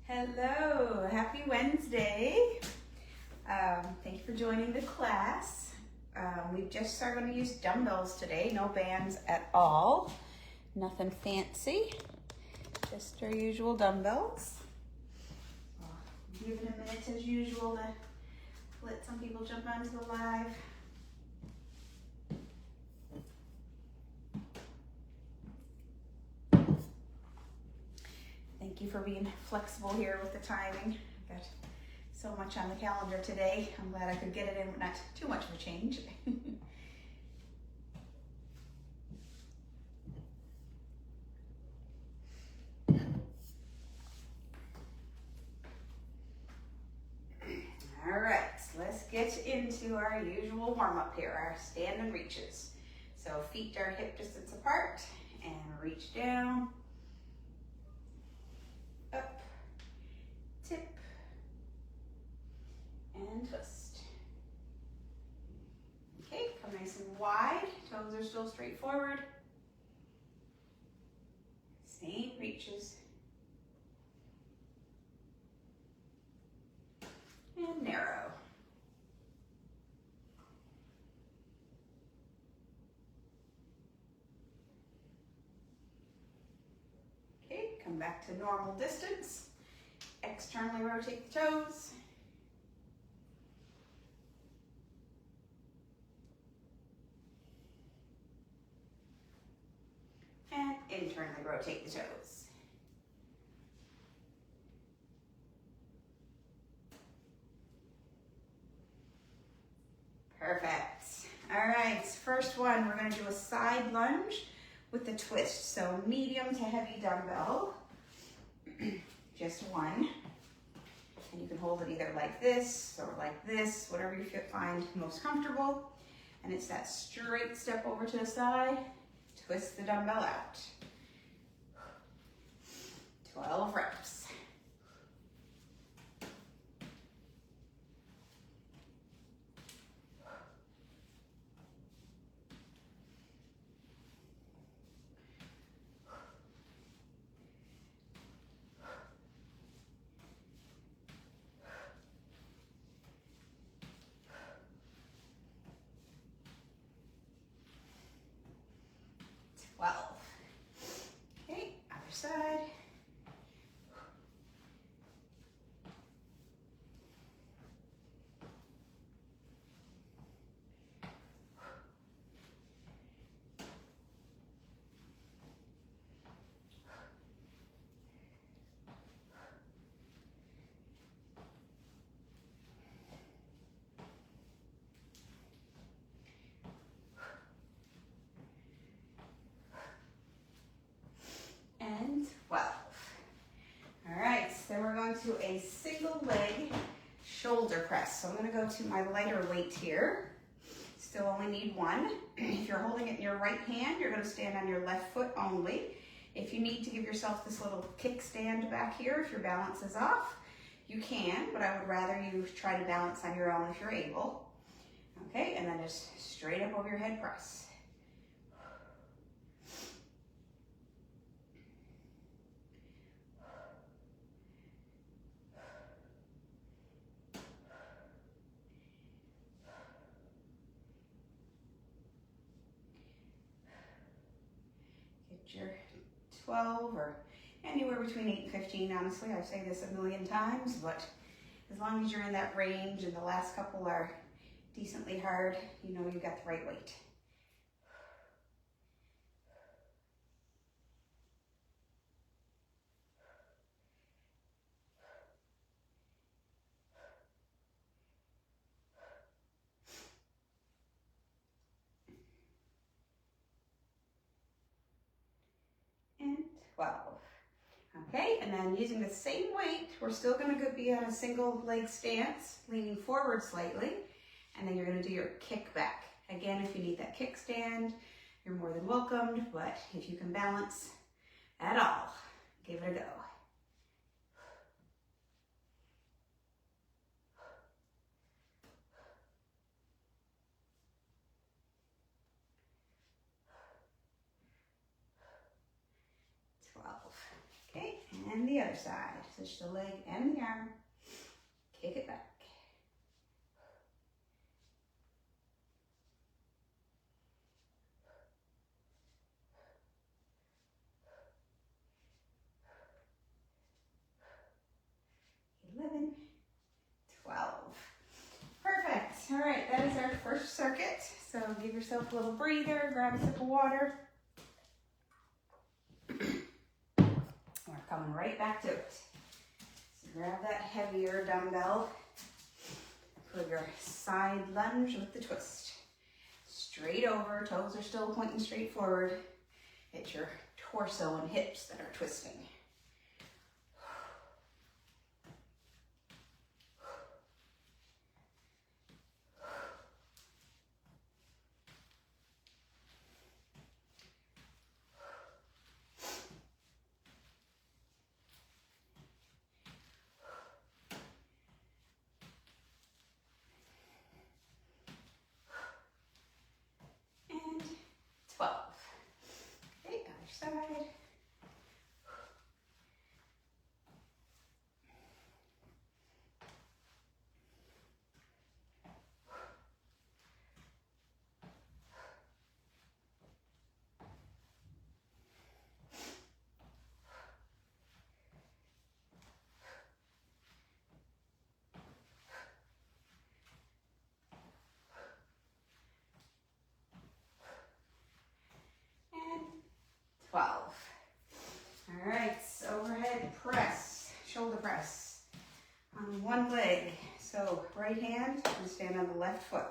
Hello, happy Wednesday. Thank you for joining the class. We just are going to use dumbbells today, no bands at all. Nothing fancy, just our usual dumbbells. Give it a minute as usual to let some people jump onto the live. Thank you for being flexible here with the timing. Got so much on the calendar today. I'm glad I could get it in with not too much of a change. All right, let's get into our usual warm-up here, our stand and reaches. So feet are hip distance apart and reach down, up, tip, and twist. Okay, come nice and wide, toes are still straight forward. Same reaches. And narrow. Okay, come back to normal distance. Externally rotate the toes. And internally rotate the toes. Perfect. All right, first one, we're going to do a side lunge with the twist. So medium to heavy dumbbell, just one. And you can hold it either like this or like this, whatever you find most comfortable. And it's that straight step over to the side, twist the dumbbell out. 12 reps. Okay, other side. And 12. All right, then we're going to a single leg shoulder press. So I'm going to go to my lighter weight here. Still only need one. If you're holding it in your right hand, you're going to stand on your left foot only. If you need to give yourself this little kickstand back here, if your balance is off, you can, but I would rather you try to balance on your own if you're able. Okay, and then just straight up over your head press. Your 12 or anywhere between 8 and 15, honestly. I say this a million times, but as long as you're in that range and the last couple are decently hard, you know you got the right weight. And 12. Okay, and then using the same weight, we're still going to be on a single leg stance, leaning forward slightly, and then you're going to do your kick back. Again, if you need that kickstand, you're more than welcomed, but if you can balance at all, give it a go. Okay, And the other side. Switch the leg and the arm. Kick it back. Perfect. All right, that is our first circuit. So give yourself a little breather, grab a sip of water. We're coming right back to it. So grab that heavier dumbbell for your side lunge with the twist. Straight over, toes are still pointing straight forward. It's your torso and hips that are twisting. And 12. Okay, other side. And 12. All right, overhead press, shoulder press on one leg. So right hand, and stand on the left foot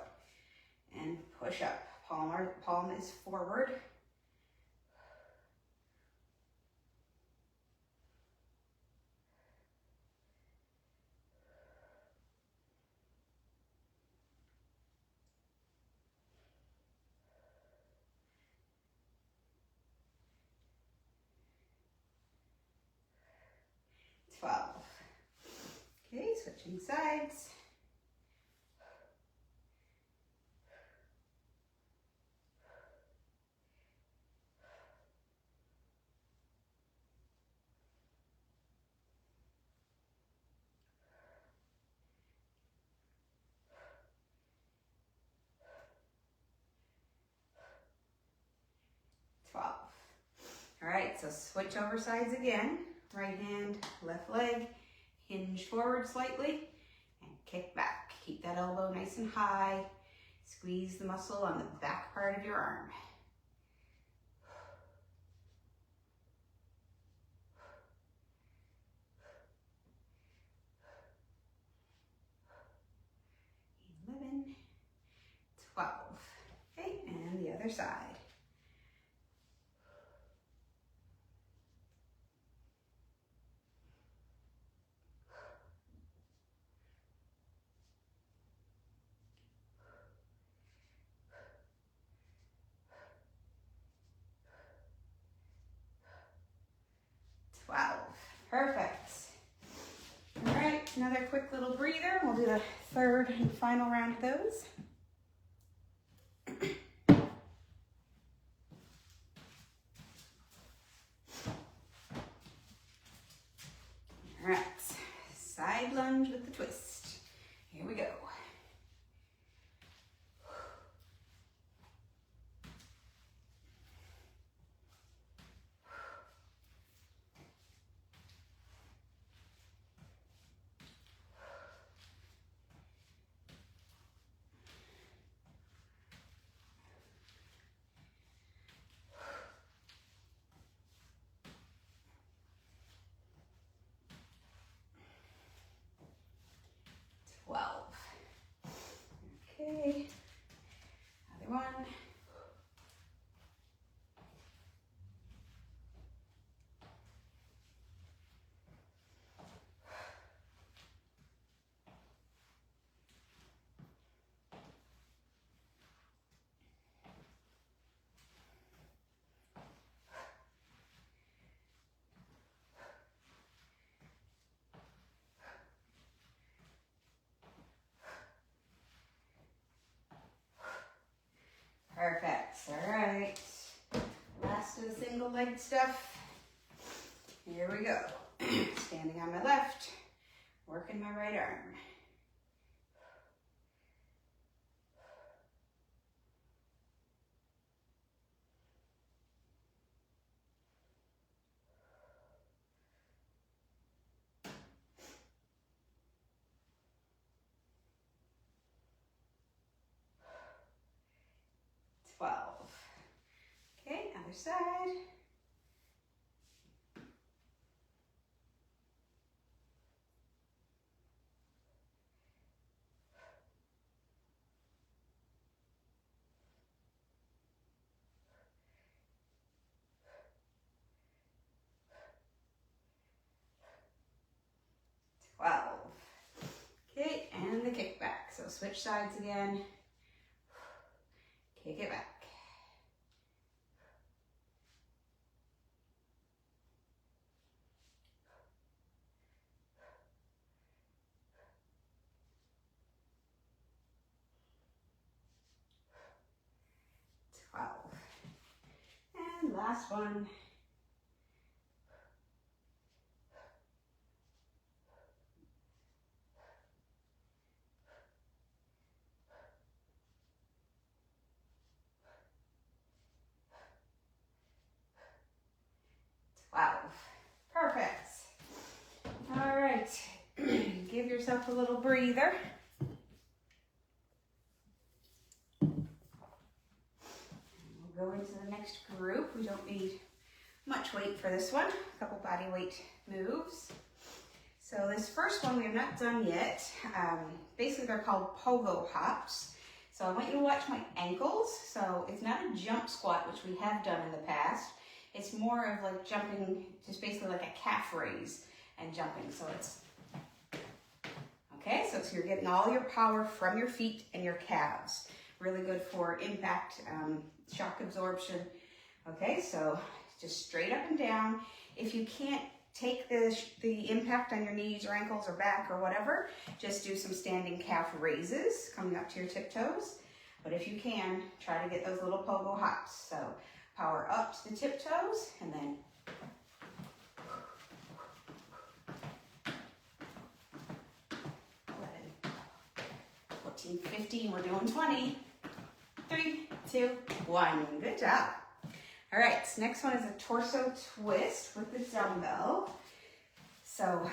and push up. Palm is forward. Okay, switching sides. All right, so switch over sides again. Right hand, left leg, hinge forward slightly, and kick back. Keep that elbow nice and high. Squeeze the muscle on the back part of your arm. $11, $12. Okay, and the other side. Perfect. All right, another quick little breather. We'll do the third and final round of those. All right, side lunge with the twist. Here we go. Okay, other one. Perfect. All right. Last of the single leg stuff. Here we go. Standing on my left, working my right arm. 12. Okay, other side. 12. Okay, and the kickback. So switch sides again. Kick it back. 12. And last one. 12. Perfect. All right. Give yourself a little breather. We'll go into the next group. We don't need much weight for this one. A couple body weight moves. So this first one we have not done yet. Basically they're called pogo hops. So I want you to watch my ankles. So it's not a jump squat, which we have done in the past. It's more of like jumping, just basically like a calf raise and jumping. So it's, okay, so you're getting all your power from your feet and your calves. Really good for impact, shock absorption. Okay, so just straight up and down. If you can't take the impact on your knees or ankles or back or whatever, just do some standing calf raises coming up to your tiptoes. But if you can, try to get those little pogo hops. So power up to the tiptoes and then 14, 15, we're doing 20. 3, 2, 1. Good job. All right, next one is a torso twist with the dumbbell. So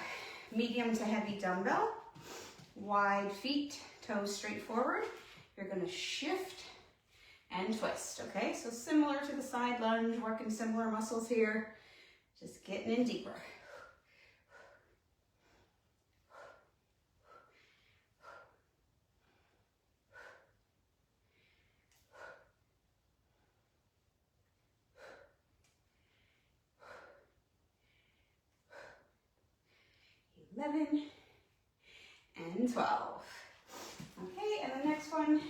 medium to heavy dumbbell, wide feet, toes straight forward. You're gonna shift and twist, okay? So similar to the side lunge, working similar muscles here, just getting in deeper. And 12. Okay, and the next one,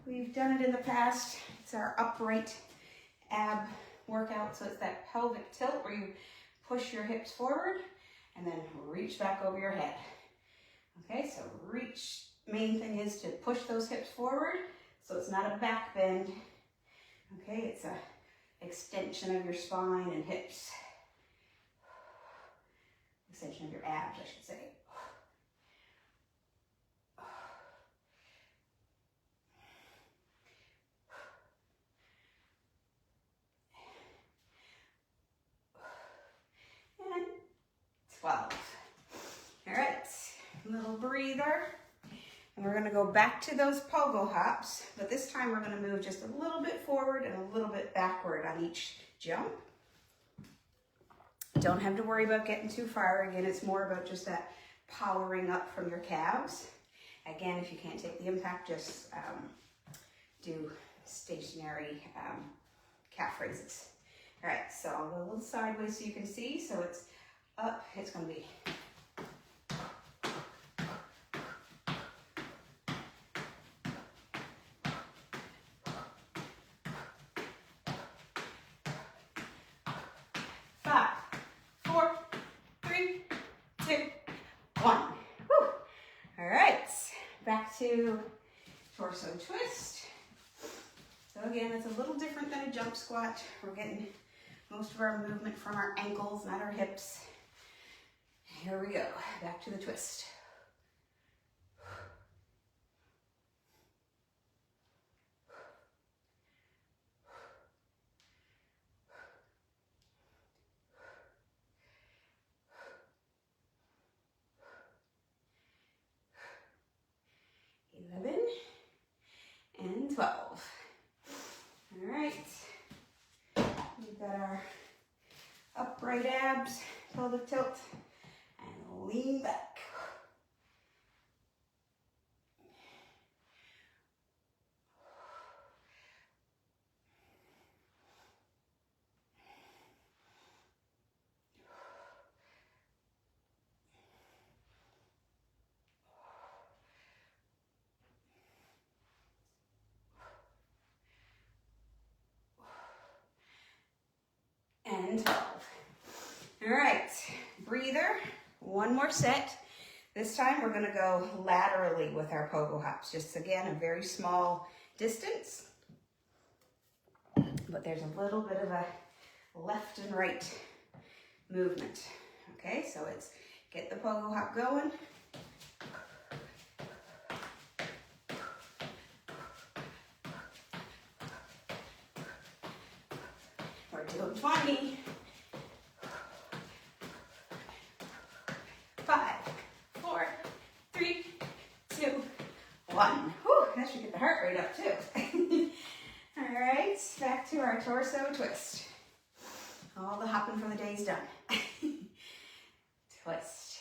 we've done it in the past. It's our upright ab workout. So it's that pelvic tilt where you push your hips forward and then reach back over your head. Okay, so reach, main thing is to push those hips forward. So it's not a back bend. Okay, it's a extension of your spine and hips. Extension of your abs, I should say. And 12. All right, little breather. And we're gonna go back to those pogo hops, but this time we're gonna move just a little bit forward and a little bit backward on each jump. Don't have to worry about getting too far. Again, it's more about just that powering up from your calves. Again, if you can't take the impact, just do stationary calf raises. All right, so I'll go a little sideways so you can see. So it's up, it's gonna be to torso twist. So again, it's a little different than a jump squat. We're getting most of our movement from our ankles, not our hips. here we go. Back to the twist. 11 and 12. All right, we've got our upright abs, pelvic tilt, and lean back. And 12. All right, breather, one more set. This time we're gonna go laterally with our pogo hops. Just again, a very small distance, but there's a little bit of a left and right movement. Okay, so it's get the pogo hop going. We're doing 20. 5, 4, 3, 2, 1. Whew, that should get the heart rate up too. All right, back to our torso twist. All the hopping for the day's done. Twist.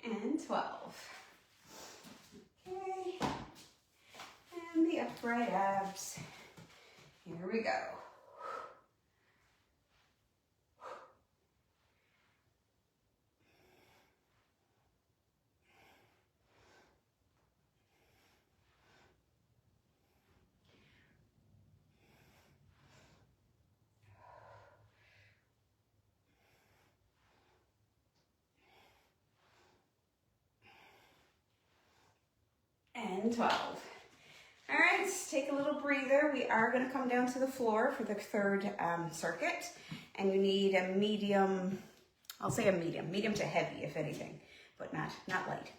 And 12. Okay. And the upright abs. Here we go. And 12. All right, take a little breather. We are going to come down to the floor for the third circuit, and you need a medium, I'll say a medium to heavy if anything, but not light.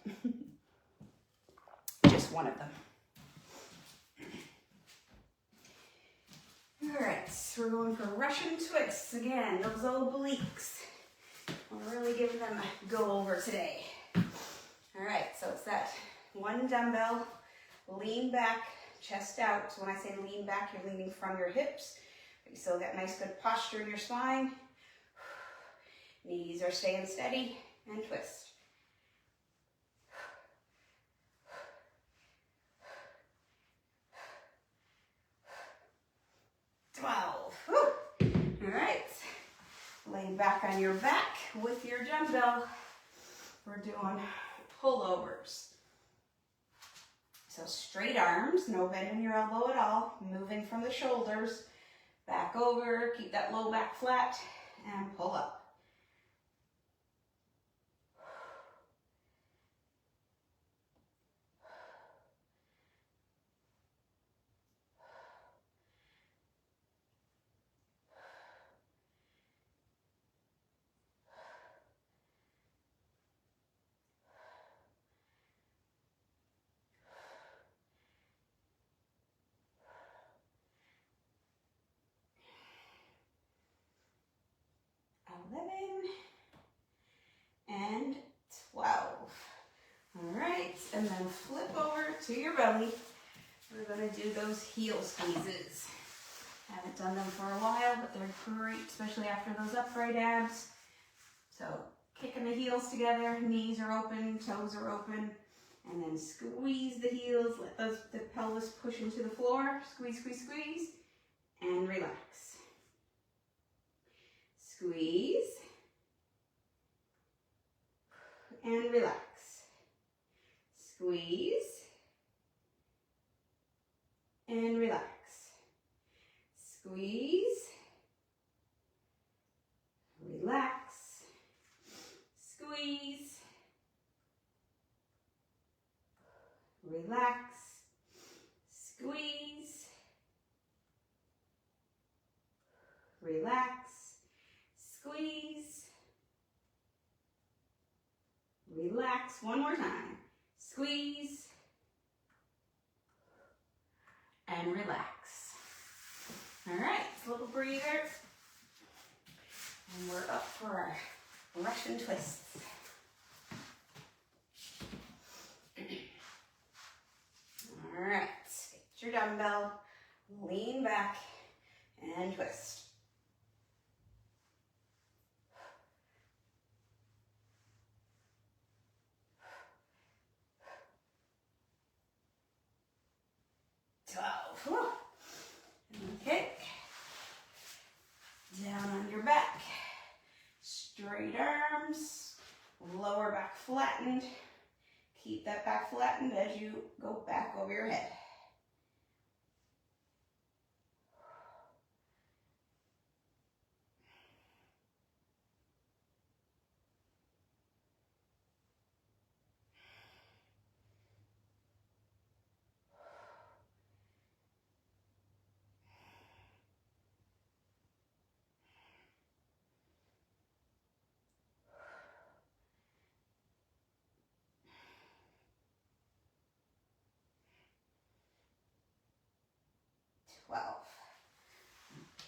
Just one of them. All right, so we're going for Russian twists again, those old obliques. We're really giving them a go over today. All right, so it's that one dumbbell, lean back, chest out. So when I say lean back, you're leaning from your hips. So that nice good posture in your spine. Knees are staying steady, and twist. All right, lay back on your back with your dumbbell. We're doing pullovers. So straight arms, no bending your elbow at all, moving from the shoulders, back over, keep that low back flat, and pull up. And 12. All right, and then flip over to your belly. We're gonna do those heel squeezes. Haven't done them for a while, but they're great, especially after those upright abs. So kicking the heels together, knees are open, toes are open, and then squeeze the heels, let the pelvis push into the floor, squeeze, squeeze, squeeze, and relax. Squeeze, and relax. Squeeze, and relax. Squeeze, relax, squeeze, relax. One more time. Squeeze and relax. All right, a little breather. And we're up for our Russian twists. All right, get your dumbbell, lean back, and twist. 12. Okay. Down on your back. Straight arms. Lower back flattened. Keep that back flattened as you go back over your head.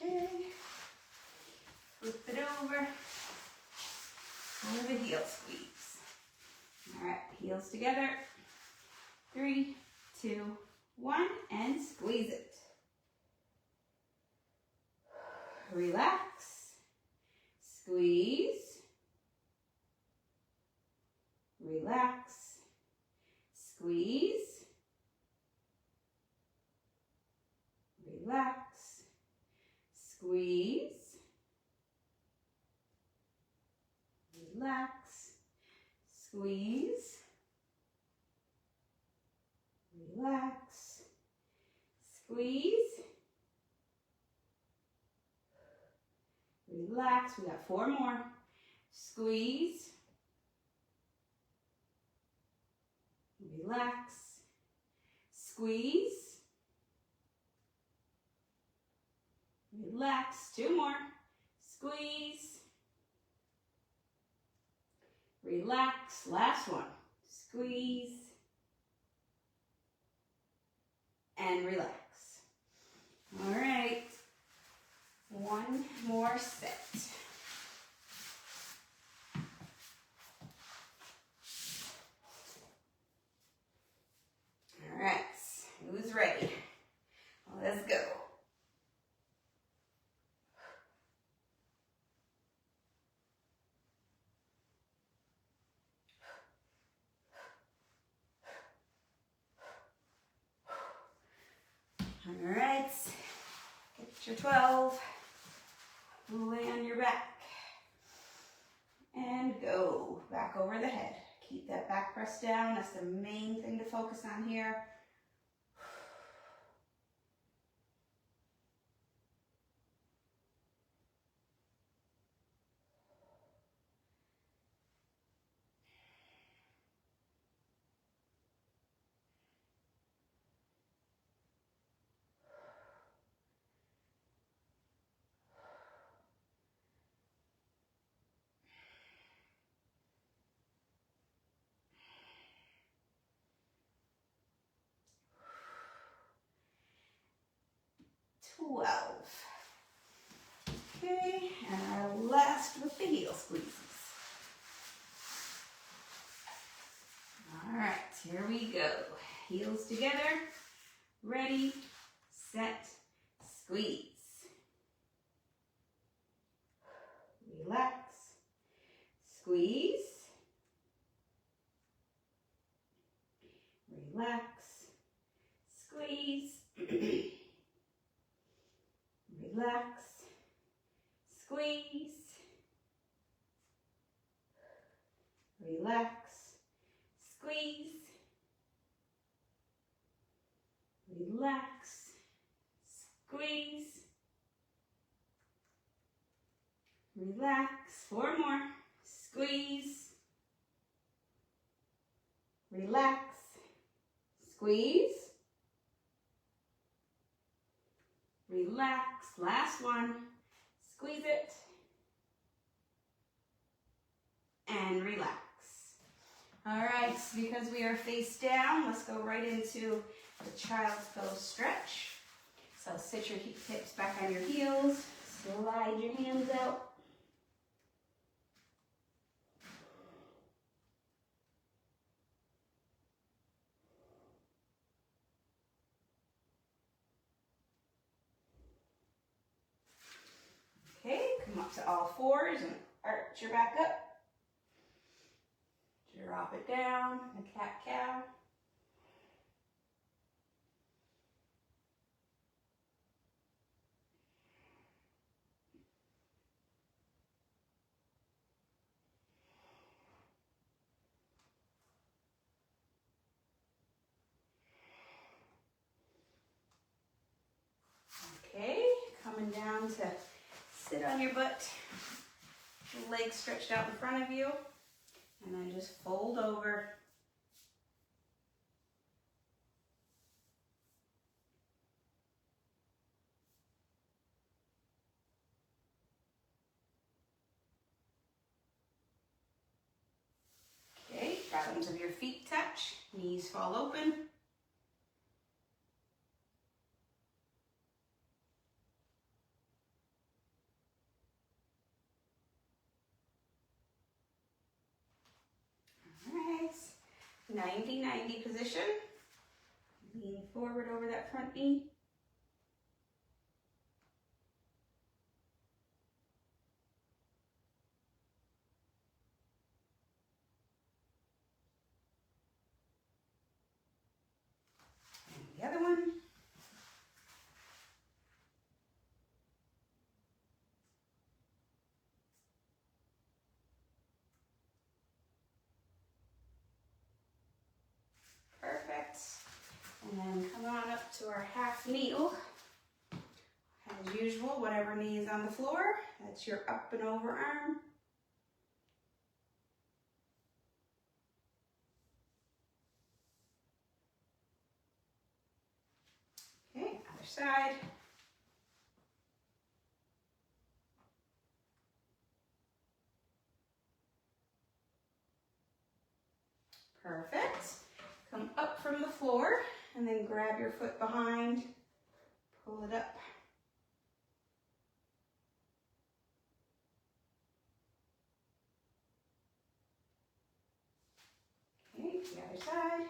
Okay. Flip it over. Over the heel squeeze. All right, heels together. 3, 2, 1, and squeeze it. Relax. Squeeze. Relax. Squeeze. Relax. Squeeze. Relax. Squeeze. Relax. Squeeze. Relax. We got 4 more. Squeeze. Relax. Squeeze. Relax. 2 more. Squeeze. Relax. Last one. Squeeze. And relax. All right. 1 more set. All right. Who's ready? Let's go. All right, get your 12, lay on your back, and go back over the head. Keep that back press down. That's the main thing to focus on here. 12. Okay, and our last with the heel squeezes. All right, here we go. Heels together. Ready, set, squeeze. Relax. Squeeze. Relax. Squeeze. Relax. Squeeze. Relax. Squeeze. Relax. Squeeze. Relax. 4 more. Squeeze. Relax. Squeeze. Relax. Last one. Squeeze it. And relax. All right, because we are face down, let's go right into the child's pose stretch. So sit your hips back on your heels, slide your hands out. Okay, come up to all fours and arch your back up. Drop it down, the cat-cow. Okay, coming down to sit on your butt, legs stretched out in front of you, and then just fold over. Okay, bottoms of your feet touch, knees fall open. Nice. 90-90 position. Lean forward over that front knee. And the other one. Perfect. And then come on up to our half kneel. As usual, whatever knee is on the floor, that's your up and over arm. Okay, other side. Perfect. Come up from the floor and then grab your foot behind, pull it up. Okay, the other side.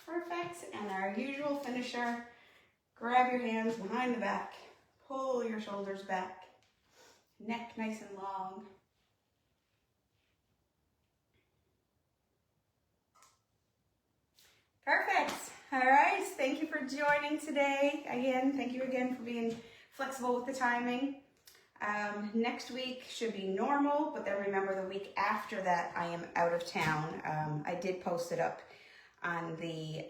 Perfect. And our usual finisher, grab your hands behind the back, pull your shoulders back, neck nice and long. Perfect. All right. Thank you for joining today. Again, thank you again for being flexible with the timing. Next week should be normal, but then remember the week after that I am out of town. I did post it up on the,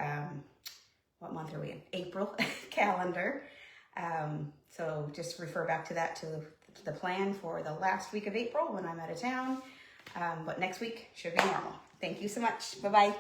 what month are we in? April calendar. So just refer back to that, to the plan for the last week of April when I'm out of town. But next week should be normal. Thank you so much. Bye-bye.